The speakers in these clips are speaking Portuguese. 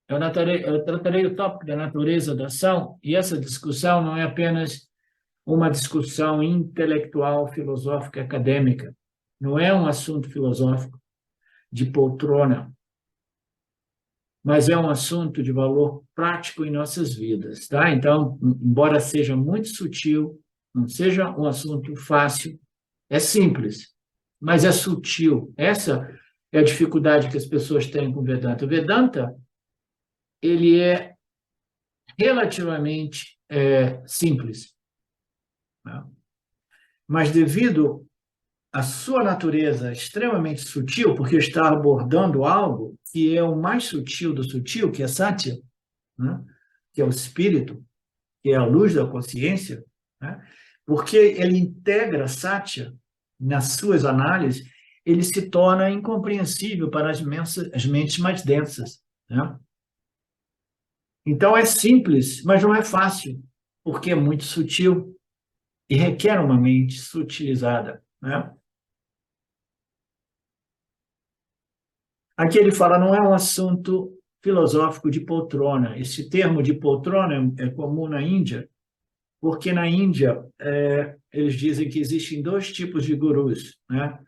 Eu tratarei o tópico da natureza da ação, e essa discussão não é apenas uma discussão intelectual, filosófica, acadêmica. Não é um assunto filosófico de poltrona, mas é um assunto de valor prático em nossas vidas, tá? Então, embora seja muito sutil, não seja um assunto fácil, é simples, mas é sutil. Essa é a dificuldade que as pessoas têm com o Vedanta. O Vedanta, ele é relativamente simples, né? Mas devido à sua natureza extremamente sutil, porque está abordando algo que é o mais sutil do sutil, que é Satya, né? Que é o espírito, que é a luz da consciência, né? Porque ele integra Satya nas suas análises, ele se torna incompreensível para as mentes mais densas, né? Então é simples, mas não é fácil, porque é muito sutil e requer uma mente sutilizada, né? Aqui ele fala, não é um assunto filosófico de poltrona. Esse termo de poltrona é comum na Índia, porque na Índia eles dizem que existem dois tipos de gurus, né?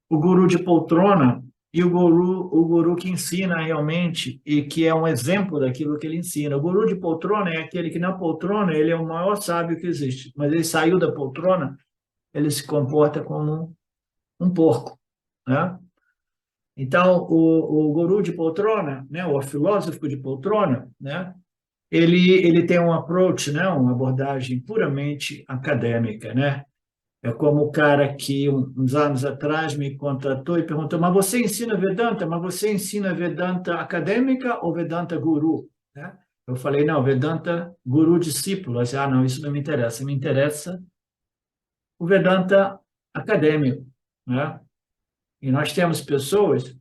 O guru de poltrona e o guru que ensina realmente e que é um exemplo daquilo que ele ensina. O guru de poltrona é aquele que na poltrona ele é o maior sábio que existe, mas ele saiu da poltrona, ele se comporta como um porco, né? Então, o guru de poltrona, né, o filósofo de poltrona, né, ele tem um approach, né, uma abordagem puramente acadêmica, né? É como o cara que uns anos atrás me contratou e perguntou: mas você ensina Vedanta? Mas você ensina Vedanta acadêmica ou Vedanta guru? Né? Eu falei: não, Vedanta guru discípulo. Eu disse, não, isso não me interessa. Me interessa o Vedanta acadêmico, né? E nós temos pessoas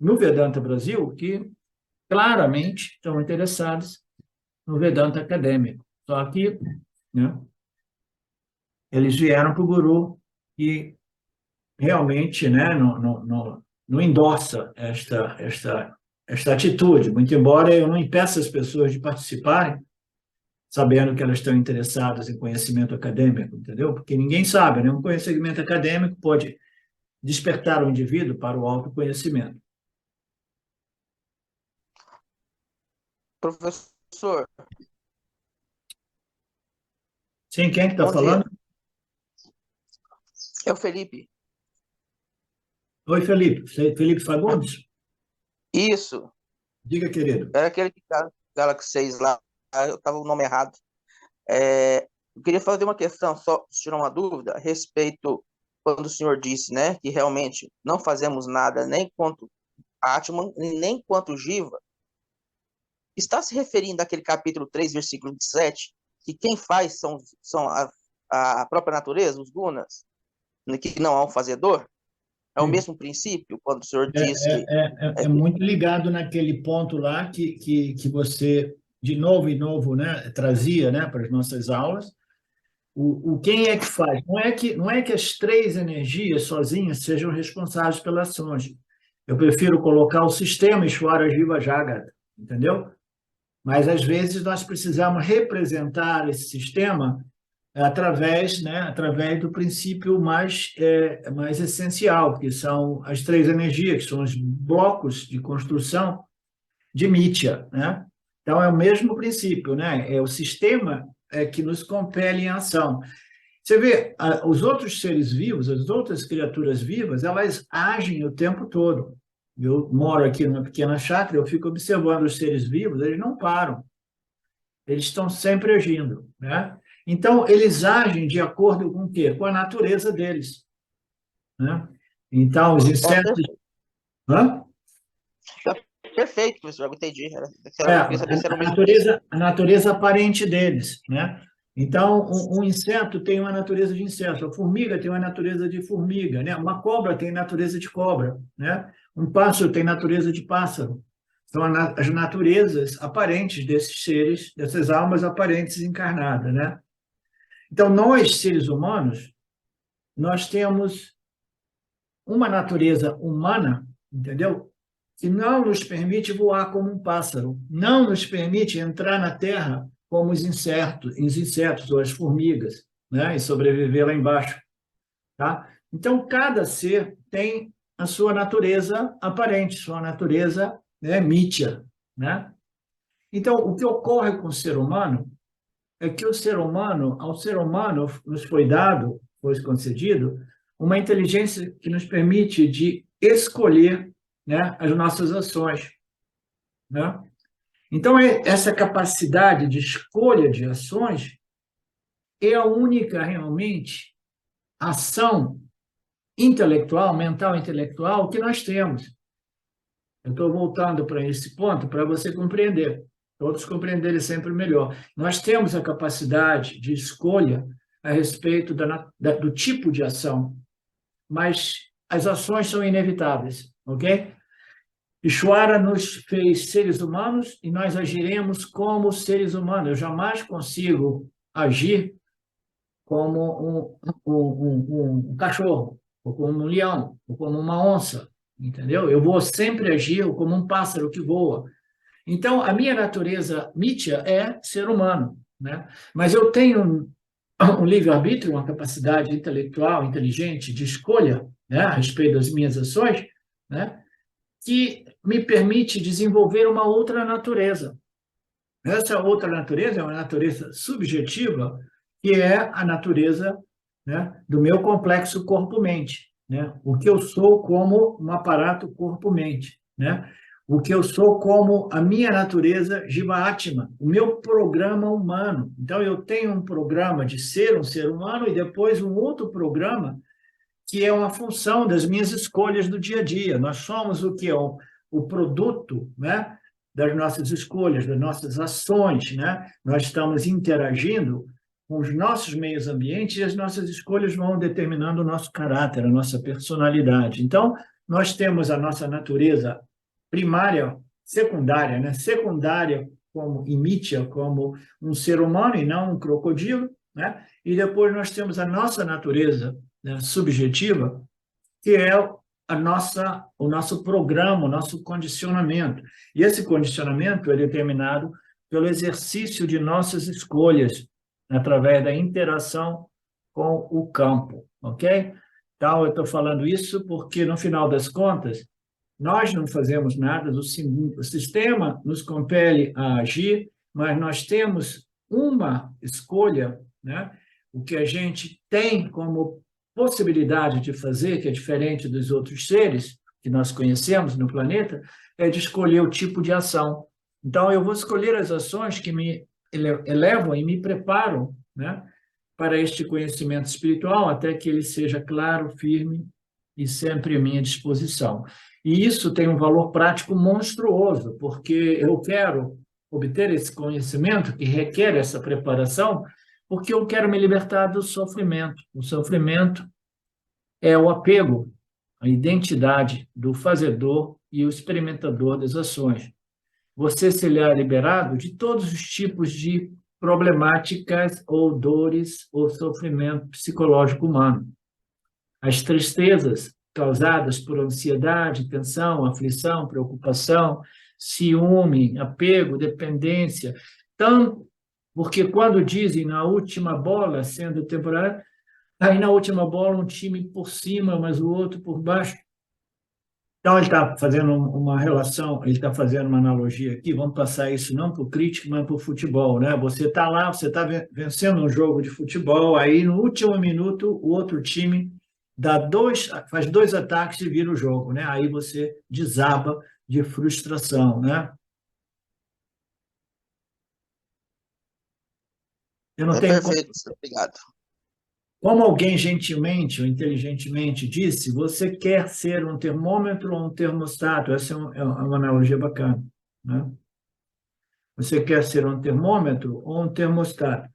no Vedanta Brasil que claramente estão interessadas no Vedanta acadêmico. Só que, né, eles vieram para o guru e realmente, né, não endossa esta atitude, muito embora eu não impeça as pessoas de participarem, sabendo que elas estão interessadas em conhecimento acadêmico, entendeu? Porque ninguém sabe, né? Um conhecimento acadêmico pode despertar o indivíduo para o autoconhecimento. Professor, Sim, quem é que está bom dia. falando? É o Felipe. Oi, Felipe. Felipe Fagundes? Isso, Diga, querido. era aquele Galaxy 6 lá, eu estava o nome errado. Eu queria fazer uma questão, só tirar uma dúvida a respeito quando o senhor disse, né, que realmente não fazemos nada nem quanto Atman, nem quanto Jiva. Está se referindo àquele capítulo 3, versículo 7, que quem faz são a própria natureza, os gunas, que não há um fazedor? É o Sim. mesmo princípio quando o senhor É, diz que é muito ligado naquele ponto lá que você, de novo e novo, né, trazia, né, para as nossas aulas. Quem é que faz? Não é que as três energias sozinhas sejam responsáveis pelas ações. Eu prefiro colocar o sistema Ishvara Jiva Jagata, entendeu? Mas, às vezes, nós precisamos representar esse sistema através, né, através do princípio mais essencial, que são as três energias, que são os blocos de construção de Mitya, né? Então, é o mesmo princípio, né? É o sistema que nos compele em ação. Você vê, os outros seres vivos, as outras criaturas vivas, elas agem o tempo todo. Eu moro aqui numa pequena chácara, eu fico observando os seres vivos, eles não param. Eles estão sempre agindo, né? Então, eles agem de acordo com o quê? Com a natureza deles, né? Então, os é insetos... Hã? perfeito, professor, eu entendi. Eu queria saber se era o A mesmo princípio. natureza aparente deles, né? Então, um inseto tem uma natureza de inseto, a formiga tem uma natureza de formiga, né? Uma cobra tem natureza de cobra, né? Um pássaro tem natureza de pássaro. São as naturezas aparentes desses seres, dessas almas aparentes encarnadas, né? Então, nós, seres humanos, nós temos uma natureza humana, entendeu? que não nos permite voar como um pássaro, não nos permite entrar na terra como os insetos ou as formigas, né? E sobreviver lá embaixo. Tá? Então, cada ser tem a sua natureza aparente, sua natureza, né, mítia. Né? Então, o que ocorre com o ser humano é que o ser humano, ao ser humano, nos foi dado, foi concedido, uma inteligência que nos permite de escolher, né, as nossas ações. Né? Então, essa capacidade de escolha de ações é a única, realmente, ação intelectual, mental intelectual que nós temos. Eu estou voltando para esse ponto para você compreender, todos compreenderem sempre melhor. Nós temos a capacidade de escolha a respeito do tipo de ação, mas as ações são inevitáveis, ok? Ishwara nos fez seres humanos e nós agiremos como seres humanos. Eu jamais consigo agir como um cachorro, ou como um leão, ou como uma onça, entendeu? Eu vou sempre agir como um pássaro que voa. Então, a minha natureza mítia é ser humano, né? Mas eu tenho um livre-arbítrio, uma capacidade intelectual, inteligente, de escolha, né, a respeito das minhas ações, né, que me permite desenvolver uma outra natureza. Essa outra natureza é uma natureza subjetiva, que é a natureza, né, do meu complexo corpo-mente, né? O que eu sou como um aparato corpo-mente, né? O que eu sou como a minha natureza Jiva Atma, o meu programa humano. Então, eu tenho um programa de ser um ser humano e depois um outro programa que é uma função das minhas escolhas do dia a dia. Nós somos o que é o produto, né, das nossas escolhas, das nossas ações, né? Nós estamos interagindo com os nossos meios ambientes e as nossas escolhas vão determinando o nosso caráter, a nossa personalidade. Então, nós temos a nossa natureza primária, secundária, né? Secundária como imítia, como um ser humano e não um crocodilo, né? E depois nós temos a nossa natureza, né, subjetiva, que é o nosso programa, o nosso condicionamento. E esse condicionamento é determinado pelo exercício de nossas escolhas, através da interação com o campo, ok? Então, eu estou falando isso porque, no final das contas, nós não fazemos nada, o sistema nos compele a agir, mas nós temos uma escolha, né? O que a gente tem como possibilidade de fazer, que é diferente dos outros seres que nós conhecemos no planeta, é de escolher o tipo de ação. Então, eu vou escolher as ações que me elevam e me preparam, né, para este conhecimento espiritual, até que ele seja claro, firme e sempre à minha disposição. E isso tem um valor prático monstruoso, porque eu quero obter esse conhecimento que requer essa preparação, porque eu quero me libertar do sofrimento. O sofrimento é o apego, a identidade do fazedor e o experimentador das ações. Você será liberado de todos os tipos de problemáticas ou dores ou sofrimento psicológico humano. As tristezas causadas por ansiedade, tensão, aflição, preocupação, ciúme, apego, dependência, tanto porque quando dizem na última bola, sendo temporária, aí na última bola um time por cima, mas o outro por baixo. Então, ele está fazendo uma relação, ele está fazendo uma analogia aqui, vamos passar isso não para o crítico, mas para o futebol, né? Você está lá, você está vencendo um jogo de futebol, aí no último minuto o outro time faz dois ataques e vira o jogo, né? Aí você desaba de frustração, né? Eu não É tenho perfeito, obrigado. Como alguém gentilmente ou inteligentemente disse, você quer ser um termômetro ou um termostato? Essa é uma analogia bacana, né? Você quer ser um termômetro ou um termostato?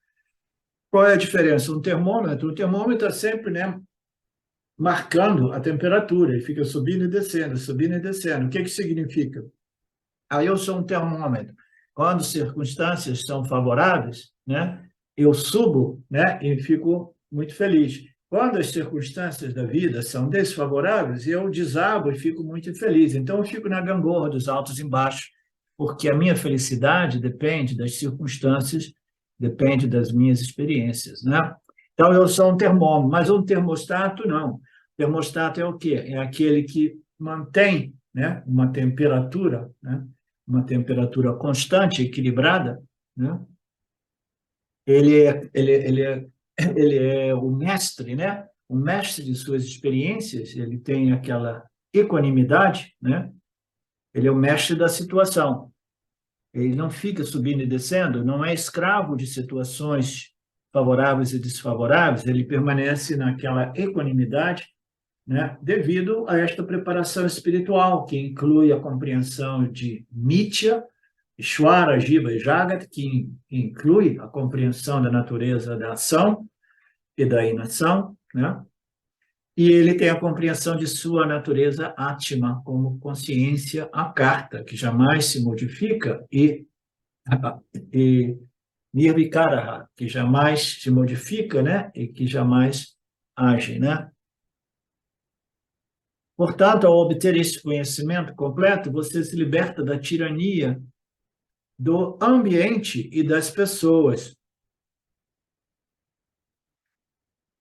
Qual é a diferença? O termômetro é sempre, né, marcando a temperatura, ele fica subindo e descendo, subindo e descendo. O que que significa? Aí eu sou um termômetro. Quando circunstâncias são favoráveis, né, eu subo, né, e fico muito feliz. Quando as circunstâncias da vida são desfavoráveis, eu desabo e fico muito infeliz. Então, eu fico na gangorra dos altos e baixos, porque a minha felicidade depende das circunstâncias, depende das minhas experiências, né? Então, eu sou um termômetro, mas um termostato, não. O termostato é o quê? É aquele que mantém, né, uma temperatura, né, uma temperatura constante, equilibrada, né? Ele é o mestre, né? O mestre de suas experiências, ele tem aquela equanimidade, né? Ele é o mestre da situação. Ele não fica subindo e descendo, não é escravo de situações favoráveis e desfavoráveis, ele permanece naquela equanimidade, né? Devido a esta preparação espiritual, que inclui a compreensão de Nitya, Ishvara, Jiva e Jagat, que inclui a compreensão da natureza da ação e da inação, né? E ele tem a compreensão de sua natureza Atma, como consciência akarta, que jamais se modifica, e Nirvikaraha, que jamais se modifica, né? E que jamais age, né? Portanto, ao obter esse conhecimento completo, você se liberta da tirania do ambiente e das pessoas.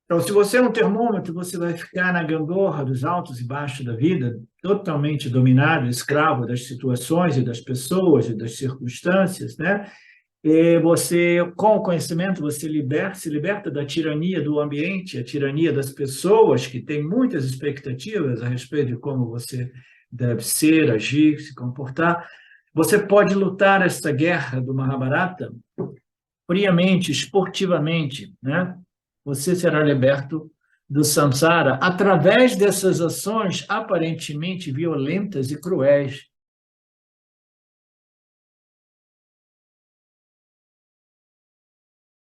Então, se você é um termômetro, você vai ficar na gangorra dos altos e baixos da vida, totalmente dominado, escravo das situações e das pessoas e das circunstâncias, né? E você, com o conhecimento, você se liberta da tirania do ambiente, a tirania das pessoas, que têm muitas expectativas a respeito de como você deve ser, agir, se comportar. Você pode lutar essa guerra do Mahabharata friamente, esportivamente, né? Você será liberto do samsara através dessas ações aparentemente violentas e cruéis